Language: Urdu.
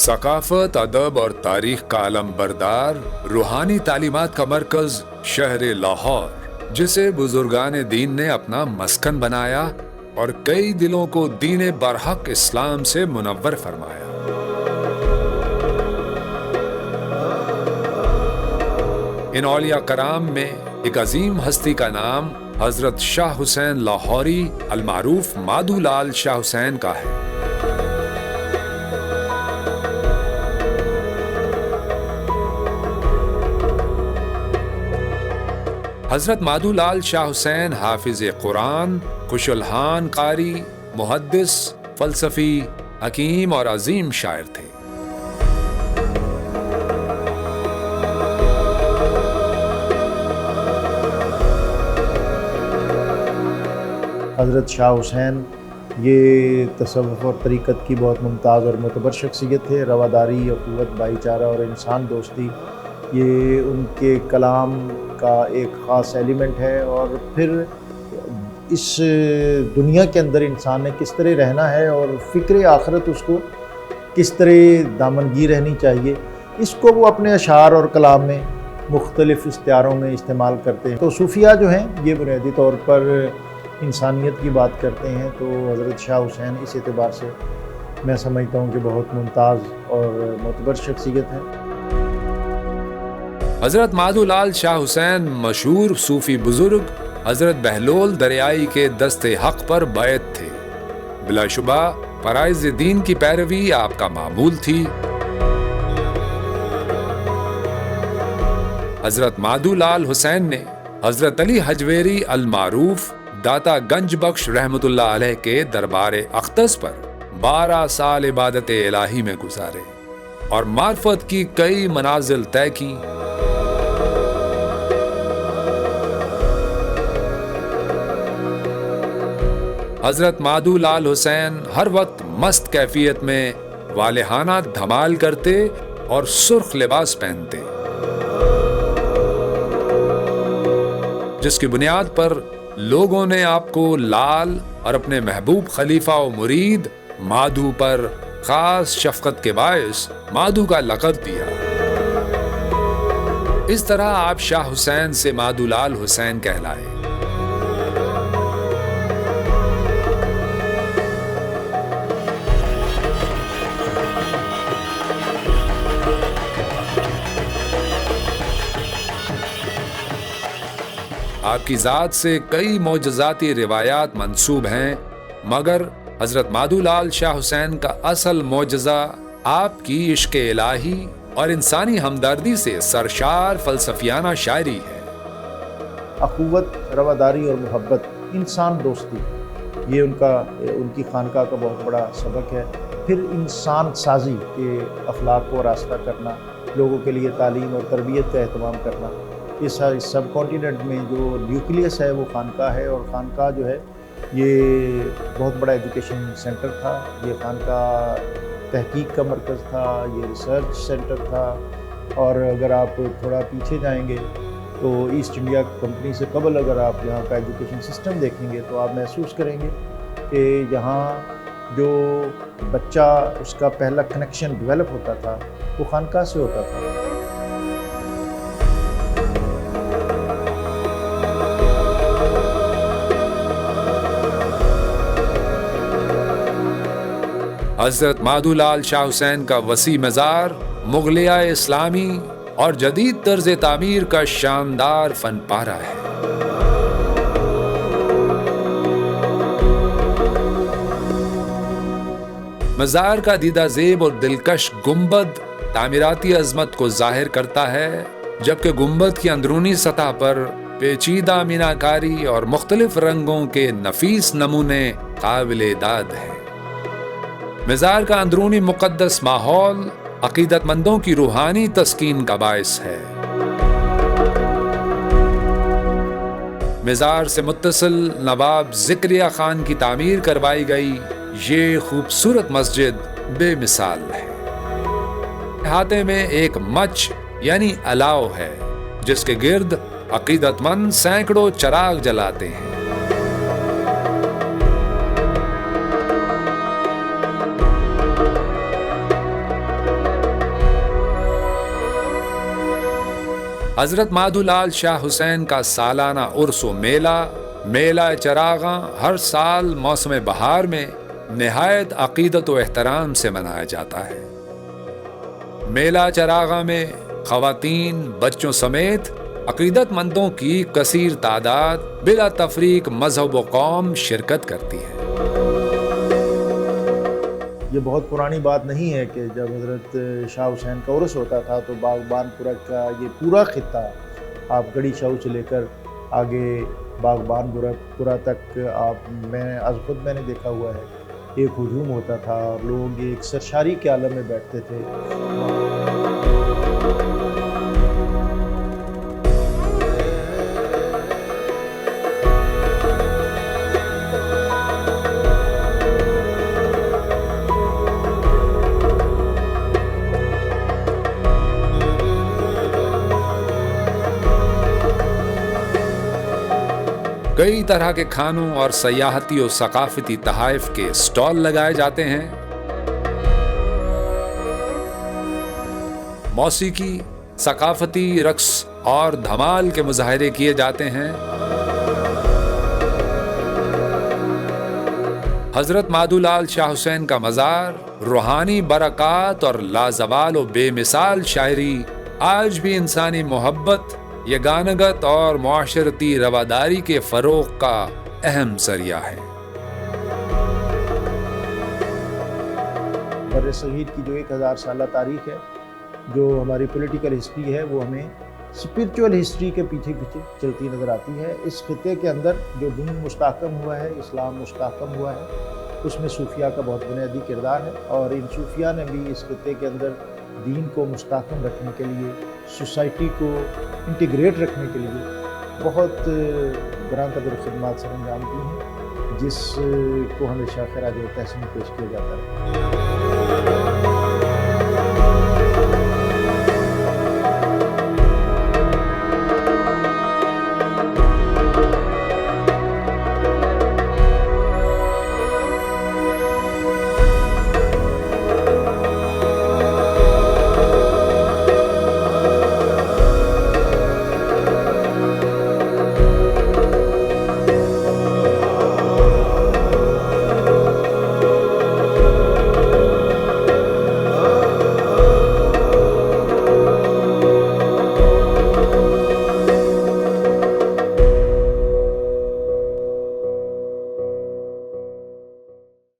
ثقافت، ادب اور تاریخ کا علم بردار روحانی تعلیمات کا مرکز شہر لاہور، جسے بزرگان دین نے اپنا مسکن بنایا اور کئی دلوں کو دین برحق اسلام سے منور فرمایا۔ ان اولیاء کرام میں ایک عظیم ہستی کا نام حضرت شاہ حسین لاہوری المعروف مادھو لال شاہ حسین کا ہے۔ حضرت مادھو لال شاہ حسین حافظ قرآن، خوش الحان قاری، محدث، فلسفی، حکیم اور عظیم شاعر تھے۔ حضرت شاہ حسین یہ تصوف اور طریقت کی بہت ممتاز اور معتبر شخصیت ہے۔ رواداری، اخوت، بھائی چارہ اور انسان دوستی یہ ان کے کلام کا ایک خاص ایلیمنٹ ہے، اور پھر اس دنیا کے اندر انسان نے کس طرح رہنا ہے اور فکر آخرت اس کو کس طرح دامنگیر رہنی چاہیے، اس کو وہ اپنے اشعار اور کلام میں مختلف استعاروں میں استعمال کرتے ہیں۔ تو صوفیہ جو ہیں یہ بنیادی طور پر انسانیت کی بات کرتے ہیں، تو حضرت شاہ حسین اس اعتبار سے میں سمجھتا ہوں کہ بہت ممتاز اور معتبر شخصیت ہے۔ حضرت مادھو لال شاہ حسین مشہور صوفی بزرگ حضرت بہلول دریائی کے دست حق پر بیعت تھے۔ بلا شبہ فرائض دین کی پیروی آپ کا معمول تھی۔ حضرت مادھو لال حسین نے حضرت علی حجویری المعروف داتا گنج بخش رحمت اللہ علیہ کے دربار اقدس پر 12 سال عبادت الہی میں گزارے اور معرفت کی کئی منازل طے کی۔ حضرت مادھو لال حسین ہر وقت مست کیفیت میں والہانہ دھمال کرتے اور سرخ لباس پہنتے، جس کی بنیاد پر لوگوں نے آپ کو لال اور اپنے محبوب خلیفہ و مرید مادھو پر خاص شفقت کے باعث مادھو کا لقب دیا۔ اس طرح آپ شاہ حسین سے مادھو لال حسین کہلائے۔ آپ کی ذات سے کئی معجزاتی روایات منسوب ہیں، مگر حضرت مادھو لال شاہ حسین کا اصل معجزہ آپ کی عشق الہی اور انسانی ہمدردی سے سرشار فلسفیانہ شاعری ہے۔ اخوت، رواداری اور محبت، انسان دوستی، یہ ان کی خانقاہ کا بہت بڑا سبق ہے۔ پھر انسان سازی کے اخلاق کو راستہ کرنا، لوگوں کے لیے تعلیم اور تربیت کا اہتمام کرنا، اس سب کانٹیننٹ میں جو نیوکلیس ہے وہ خانقاہ ہے، اور خانقاہ جو ہے یہ بہت بڑا ایجوکیشن سینٹر تھا، یہ خانقاہ تحقیق کا مرکز تھا، یہ ریسرچ سینٹر تھا۔ اور اگر آپ تھوڑا پیچھے جائیں گے تو ایسٹ انڈیا کمپنی سے قبل اگر آپ یہاں کا ایجوکیشن سسٹم دیکھیں گے تو آپ محسوس کریں گے کہ یہاں جو بچہ اس کا پہلا کنیکشن ڈیولپ ہوتا تھا وہ خانقاہ سے ہوتا تھا۔ حضرت مادھو لال شاہ حسین کا وسیع مزار مغلیہ اسلامی اور جدید طرز تعمیر کا شاندار فن پارہ ہے۔ مزار کا دیدہ زیب اور دلکش گنبد تعمیراتی عظمت کو ظاہر کرتا ہے، جبکہ گنبد کی اندرونی سطح پر پیچیدہ میناکاری اور مختلف رنگوں کے نفیس نمونے قابل داد ہیں۔ مزار کا اندرونی مقدس ماحول عقیدت مندوں کی روحانی تسکین کا باعث ہے۔ مزار سے متصل نواب زکریا خان کی تعمیر کروائی گئی یہ خوبصورت مسجد بے مثال ہے۔ احاطے میں ایک مچ یعنی الاؤ ہے، جس کے گرد عقیدت مند سینکڑوں چراغ جلاتے ہیں۔ حضرت مادھولال شاہ حسین کا سالانہ عرس و میلہ چراغاں ہر سال موسم بہار میں نہایت عقیدت و احترام سے منایا جاتا ہے۔ میلہ چراغاں میں خواتین، بچوں سمیت عقیدت مندوں کی کثیر تعداد بلا تفریق مذہب و قوم شرکت کرتی ہے۔ یہ بہت پرانی بات نہیں ہے کہ جب حضرت شاہ حسین کا عرس ہوتا تھا تو باغبان پورہ کا یہ پورا خطہ، آپ گڑھی شاہو سے لے کر آگے باغبان پورہ تک، میں نے دیکھا ہوا ہے، ایک ہجوم ہوتا تھا اور لوگ ایک سرشاری کے عالم میں بیٹھتے تھے۔ کئی طرح کے کھانوں اور سیاحتی و ثقافتی تحائف کے سٹال لگائے جاتے ہیں۔ موسیقی، ثقافتی رقص اور دھمال کے مظاہرے کیے جاتے ہیں۔ حضرت مادھولال شاہ حسین کا مزار روحانی برکات اور لازوال و بے مثال شاعری آج بھی انسانی محبت، یگانگت اور معاشرتی رواداری کے فروغ کا اہم ذریعہ ہے۔ بر صغیر کی جو 1000 سالہ تاریخ ہے، جو ہماری پولیٹیکل ہسٹری ہے، وہ ہمیں اسپرچول ہسٹری کے پیچھے چلتی نظر آتی ہے۔ اس خطے کے اندر جو دین مستحکم ہوا ہے، اسلام مستحکم ہوا ہے، اس میں صوفیہ کا بہت بنیادی کردار ہے، اور ان صوفیہ نے بھی اس خطے کے اندر دین کو مستحکم رکھنے کے لیے، سوسائٹی کو انٹیگریٹ رکھنے کے لیے بہت گراں قدر خدمات سر انجام دی ہیں، جس کو ہمیشہ خراج تحسین پیش کیا جاتا ہے۔